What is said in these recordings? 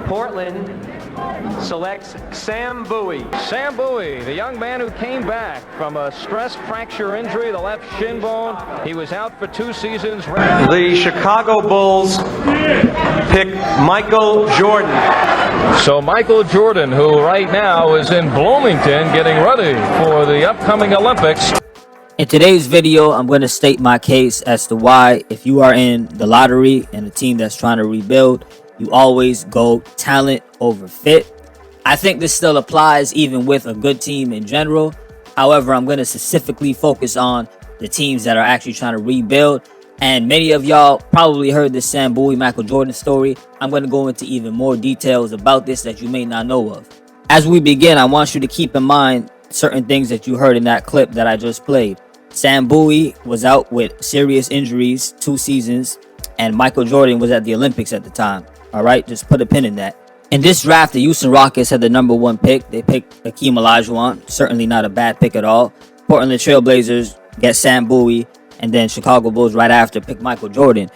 Portland selects Sam Bowie. Sam Bowie, the young man who came back from a stress fracture injury, the left shin bone. He was out for 2 seasons. The Chicago Bulls pick Michael Jordan. So Michael Jordan, who right now is in Bloomington getting ready for the upcoming Olympics. In today's video, I'm going to state my case as to why, if you are in the lottery and a team that's trying to rebuild, you always go talent over fit. I think this still applies even with a good team in general. However, I'm going to specifically focus on the teams that are actually trying to rebuild. And many of y'all probably heard this Sam Bowie, Michael Jordan story. I'm going to go into even more details about this that you may not know of. As we begin, I want you to keep in mind certain things that you heard in that clip that I just played. Sam Bowie was out with serious injuries 2 seasons, and Michael Jordan was at the Olympics at the time. All right, just put a pin in that. In this draft, the Houston Rockets had the #1 pick. They picked Hakeem Olajuwon, certainly not a bad pick at all. Portland Trail Blazers get Sam Bowie, and then Chicago Bulls right after pick Michael Jordan.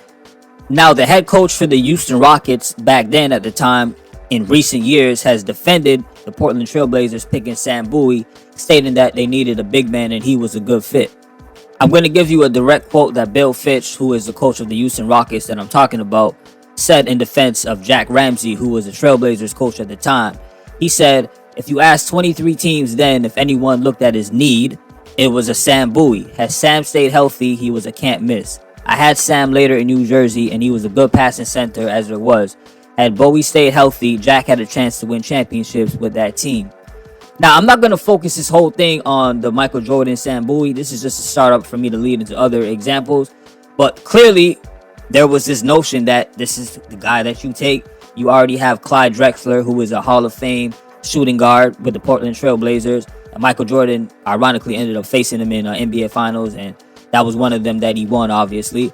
Now, the head coach for the Houston Rockets back then at the time, in recent years, has defended the Portland Trail Blazers picking Sam Bowie, stating that they needed a big man and he was a good fit. I'm going to give you a direct quote that Bill Fitch, who is the coach of the Houston Rockets that I'm talking about, said in defense of Jack Ramsey, who was the Trailblazers coach at the time. He said, if you asked 23 teams then if anyone looked at his need, it was a Sam Bowie. Had Sam stayed healthy, he was a can't miss. I had Sam later in New Jersey, and he was a good passing center as there was. Had Bowie stayed healthy, Jack had a chance to win championships with that team. Now, I'm not going to focus this whole thing on the Michael Jordan, Sam Bowie. This is just a startup for me to lead into other examples. But clearly, there was this notion that this is the guy that you take. You already have Clyde Drexler, who is a Hall of Fame shooting guard with the Portland Trail Blazers. And Michael Jordan, ironically, ended up facing him in NBA Finals, and that was one of them that he won, obviously.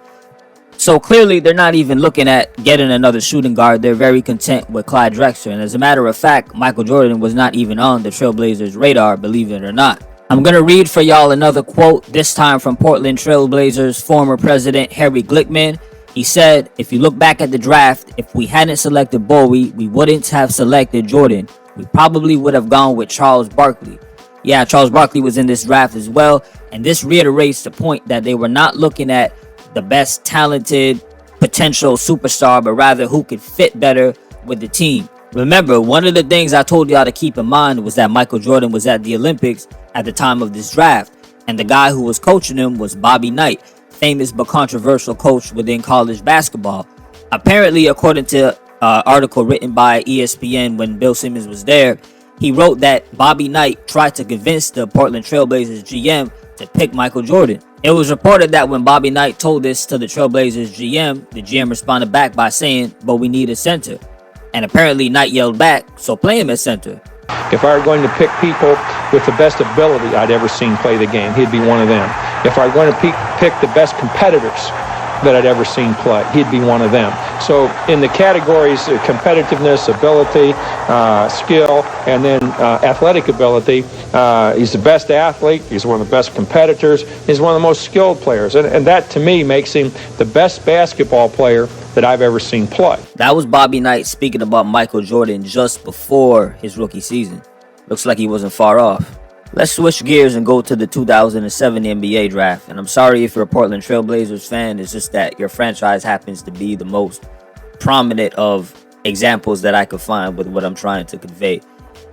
So clearly, they're not even looking at getting another shooting guard. They're very content with Clyde Drexler. And as a matter of fact, Michael Jordan was not even on the Trailblazers' radar, believe it or not. I'm going to read for y'all another quote, this time from Portland Trailblazers former president Harry Glickman. He said, if you look back at the draft, if we hadn't selected Bowie, we wouldn't have selected Jordan. We probably would have gone with Charles Barkley. Yeah, Charles Barkley was in this draft as well. And this reiterates the point that they were not looking at the best talented potential superstar, but rather who could fit better with the team. Remember, one of the things I told y'all to keep in mind was that Michael Jordan was at the Olympics at the time of this draft, and the guy who was coaching him was Bobby Knight, famous but controversial coach within college basketball. Apparently, according to an article written by ESPN when Bill Simmons was there, he wrote that Bobby Knight tried to convince the Portland Trailblazers GM to pick Michael Jordan. It was reported that when Bobby Knight told this to the Trailblazers GM, the GM responded back by saying, but we need a center. And apparently Knight yelled back, so play him at center. If I were going to pick people with the best ability I'd ever seen play the game, he'd be one of them. If I were going to pick the best competitors that I'd ever seen play, he'd be one of them. So in the categories of competitiveness, ability, skill, and then athletic ability, he's the best athlete, he's one of the best competitors, he's one of the most skilled players. And that, to me, makes him the best basketball player that I've ever seen play. That was Bobby Knight speaking about Michael Jordan just before his rookie season. Looks like he wasn't far off. Let's switch gears and go to the 2007 NBA draft. And I'm sorry if you're a Portland Trailblazers fan, it's just that your franchise happens to be the most prominent of examples that I could find with what I'm trying to convey.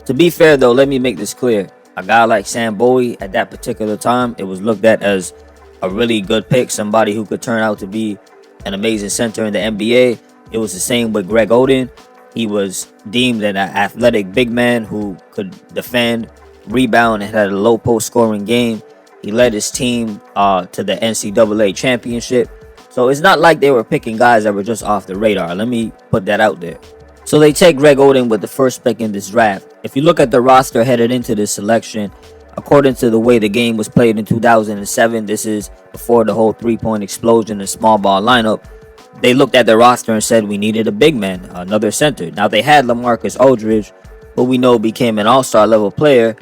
To be fair, though, let me make this clear. A guy like Sam Bowie at that particular time, it was looked at as a really good pick, somebody who could turn out to be an amazing center in the NBA. It was the same with Greg Oden. He was deemed an athletic big man who could defend, rebound, and had a low post scoring game. He led his team to the NCAA championship. So it's not like they were picking guys that were just off the radar. Let me put that out there. So they take Greg Oden with the first pick in this draft. If you look at the roster headed into this selection, according to the way the game was played in 2007, this is before the whole three-point explosion and small ball lineup, they looked at their roster and said we needed a big man, another center. Now they had LaMarcus Aldridge, who we know became an all-star level player.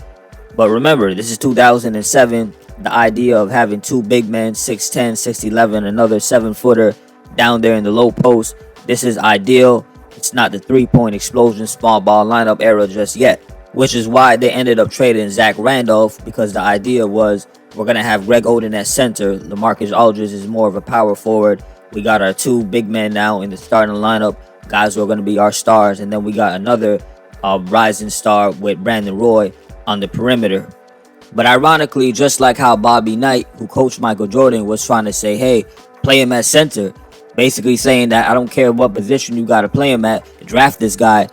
But remember, this is 2007. The idea of having two big men, 6'10", 6'11", another 7-footer down there in the low post, this is ideal. It's It's not the three-point explosion small ball lineup era just yet, which is why they ended up trading Zach Randolph, because the idea was we're going to have Greg Oden at center. LaMarcus Aldridge is more of a power forward. We got our two big men now in the starting lineup, guys who are going to be our stars. And then we got another rising star with Brandon Roy on the perimeter. But ironically, just like how Bobby Knight, who coached Michael Jordan, was trying to say, hey, play him at center, basically saying that I don't care what position you got to play him at, draft this guy.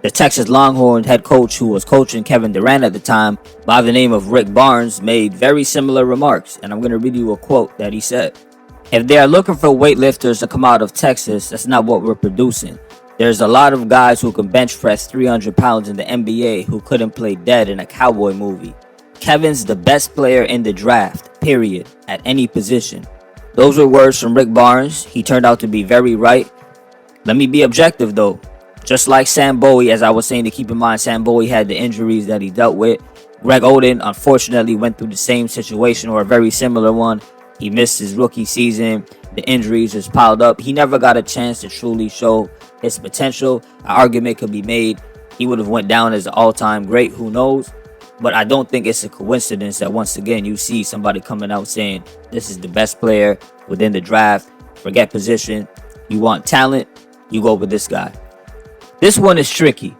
The Texas Longhorns head coach, who was coaching Kevin Durant at the time, by the name of Rick Barnes, made very similar remarks. And I'm going to read you a quote that he said. If they are looking for weightlifters to come out of Texas, that's not what we're producing. There's a lot of guys who can bench press 300 pounds in the NBA who couldn't play dead in a cowboy movie. Kevin's the best player in the draft, period, at any position. Those were words from Rick Barnes. He turned out to be very right. Let me be objective though. Just like Sam Bowie, as I was saying, to keep in mind, Sam Bowie had the injuries that he dealt with. Greg Oden, unfortunately, went through the same situation, or a very similar one. He missed his rookie season. The injuries just piled up. He never got a chance to truly show his potential. An argument could be made he would have went down as an all-time great. Who knows? But I don't think it's a coincidence that once again you see somebody coming out saying this is the best player within the draft. Forget position. You want talent, you go with this guy. This one is tricky.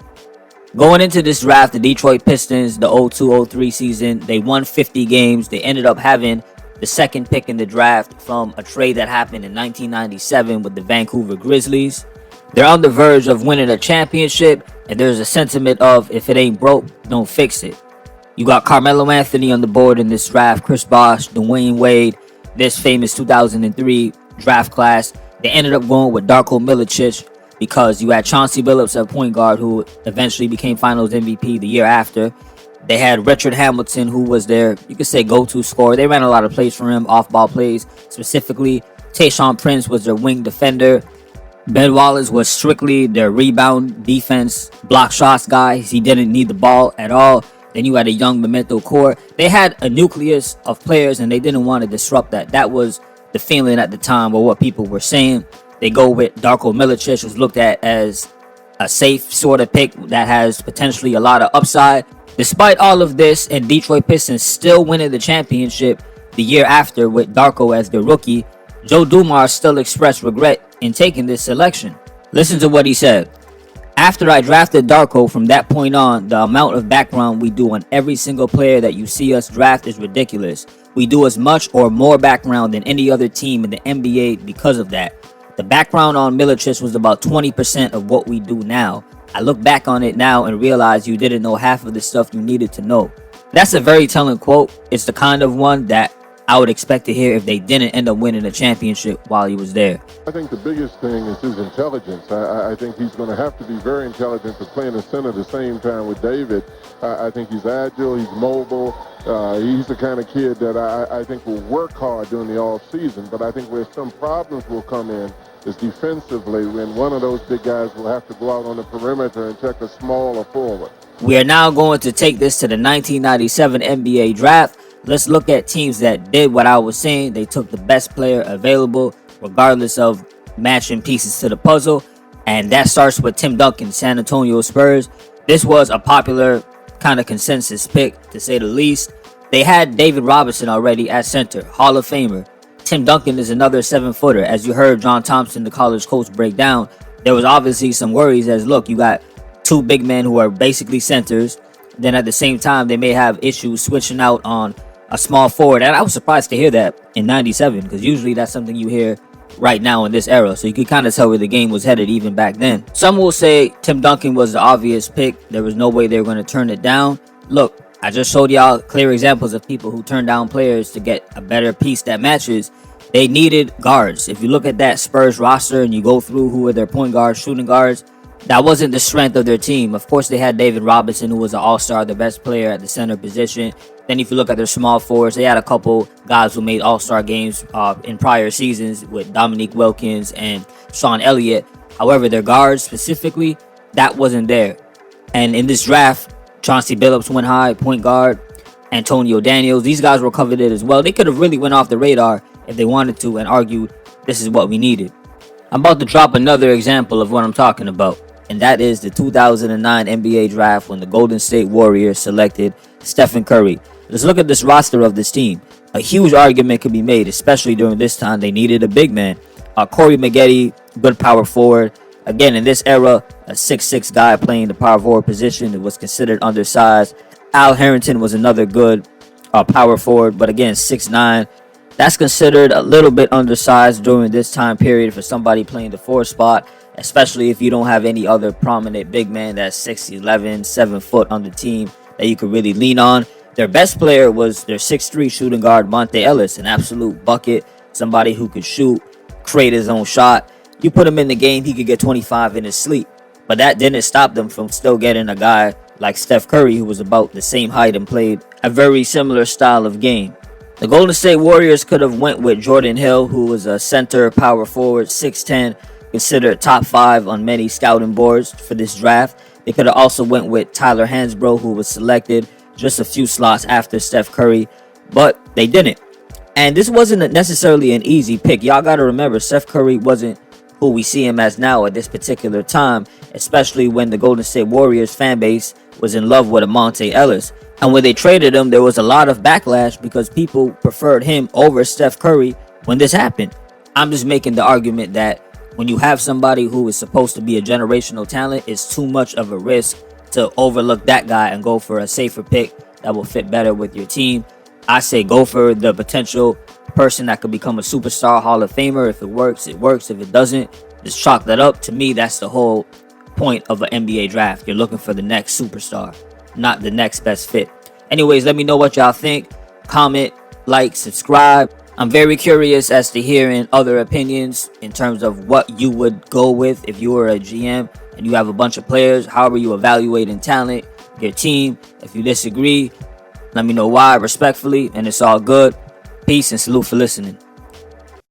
Going into this draft, the Detroit Pistons, the 02-03 season, they won 50 games. They ended up having the second pick in the draft from a trade that happened in 1997 with the Vancouver Grizzlies. They're on the verge of winning a championship, and there's a sentiment of if it ain't broke, don't fix it. You got Carmelo Anthony on the board in this draft, Chris Bosh, Dwayne Wade, this famous 2003 draft class. They ended up going with Darko Miller because you had Chauncey Billups at point guard, who eventually became Finals MVP the year after. They had Richard Hamilton, who was their, you could say, go-to scorer. They ran a lot of plays for him, off-ball plays. Specifically, Tayshaun Prince was their wing defender. Ben Wallace was strictly their rebound, defense, block shots guy. He didn't need the ball at all. Then you had a young Memento core. They had a nucleus of players, and they didn't want to disrupt that. That was the feeling at the time, or what people were saying. They go with Darko Miller, who's looked at as a safe sort of pick that has potentially a lot of upside. Despite all of this, and Detroit Pistons still winning the championship the year after with Darko as their rookie, Joe Dumars still expressed regret in taking this selection. Listen to what he said. After I drafted Darko, from that point on, the amount of background we do on every single player that you see us draft is ridiculous. We do as much or more background than any other team in the NBA because of that. The background on Milicic was about 20% of what we do now. I look back on it now and realize you didn't know half of the stuff you needed to know. That's a very telling quote. It's the kind of one that I would expect to hear if they didn't end up winning a championship while he was there. I think the biggest thing is his intelligence. I think he's going to have to be very intelligent to play in the center at the same time with David. I think he's agile, he's mobile. He's the kind of kid that I think will work hard during the off season. But I think where some problems will come in is defensively, when one of those big guys will have to go out on the perimeter and check a smaller forward. We are now going to take this to the 1997 NBA draft. Let's look at teams that did what I was saying. They took the best player available, regardless of matching pieces to the puzzle. And that starts with Tim Duncan, San Antonio Spurs. This was a popular kind of consensus pick, to say the least. They had David Robinson already at center, Hall of Famer. Tim Duncan is another 7-footer. As you heard John Thompson, the college coach, break down, there was obviously some worries as, look, you got two big men who are basically centers. Then at the same time, they may have issues switching out on a small forward. And I was surprised to hear that in 97, because usually that's something you hear right now in this era. So you could kind of tell where the game was headed even back then. Some will say Tim Duncan was the obvious pick. There was no way they were going to turn it down. Look, I just showed y'all clear examples of people who turned down players to get a better piece that matches. They needed guards. If you look at that Spurs roster and you go through who were their point guards, shooting guards, that wasn't the strength of their team. Of course, they had David Robinson, who was an all-star, the best player at the center position. Then if you look at their small forwards, they had a couple guys who made all-star games in prior seasons with Dominique Wilkins and Sean Elliott. However, their guards specifically, that wasn't there. And in this draft, Chauncey Billups went high, point guard. Antonio Daniels, these guys were coveted as well. They could have really went off the radar if they wanted to and argued this is what we needed. I'm about to drop another example of what I'm talking about. and that is the 2009 NBA draft when the Golden State Warriors selected Stephen Curry. Let's look at this roster of this team. A huge argument could be made, especially during this time they needed a big man. Corey Maggette, good power forward. Again, in this era, a 6'6" guy playing the power forward position that was considered undersized. Al Harrington was another good power forward, but again, 6'9". That's considered a little bit undersized during this time period for somebody playing the 4 spot, especially if you don't have any other prominent big man that's 6'11", 7 foot on the team that you could really lean on. Their best player was their 6'3" shooting guard, Monte Ellis, an absolute bucket, somebody who could shoot, create his own shot. You put him in the game, he could get 25 in his sleep. But that didn't stop them from still getting a guy like Steph Curry, who was about the same height and played a very similar style of game. The Golden State Warriors could have went with Jordan Hill, who was a center power forward, 6'10", considered top 5 on many scouting boards for this draft. They could have also went with Tyler Hansbrough, who was selected just a few slots after Steph Curry, but they didn't. And this wasn't necessarily an easy pick. Y'all got to remember, Steph Curry wasn't who we see him as now at this particular time, especially when the Golden State Warriors fan base was in love with Monte Ellis. And when they traded him, there was a lot of backlash because people preferred him over Steph Curry when this happened. I'm just making the argument that when you have somebody who is supposed to be a generational talent, it's too much of a risk to overlook that guy and go for a safer pick that will fit better with your team. I say go for the potential person that could become a superstar Hall of Famer. If it works, it works. If it doesn't, just chalk that up. To me, that's the whole point of an NBA draft. You're looking for the next superstar, not the next best fit. Anyways, let me know what y'all think. Comment, like, subscribe. I'm very curious as to hearing other opinions in terms of what you would go with if you were a GM and you have a bunch of players. How are you evaluating talent, your team? If you disagree, let me know why, respectfully, and it's all good. Peace and salute for listening.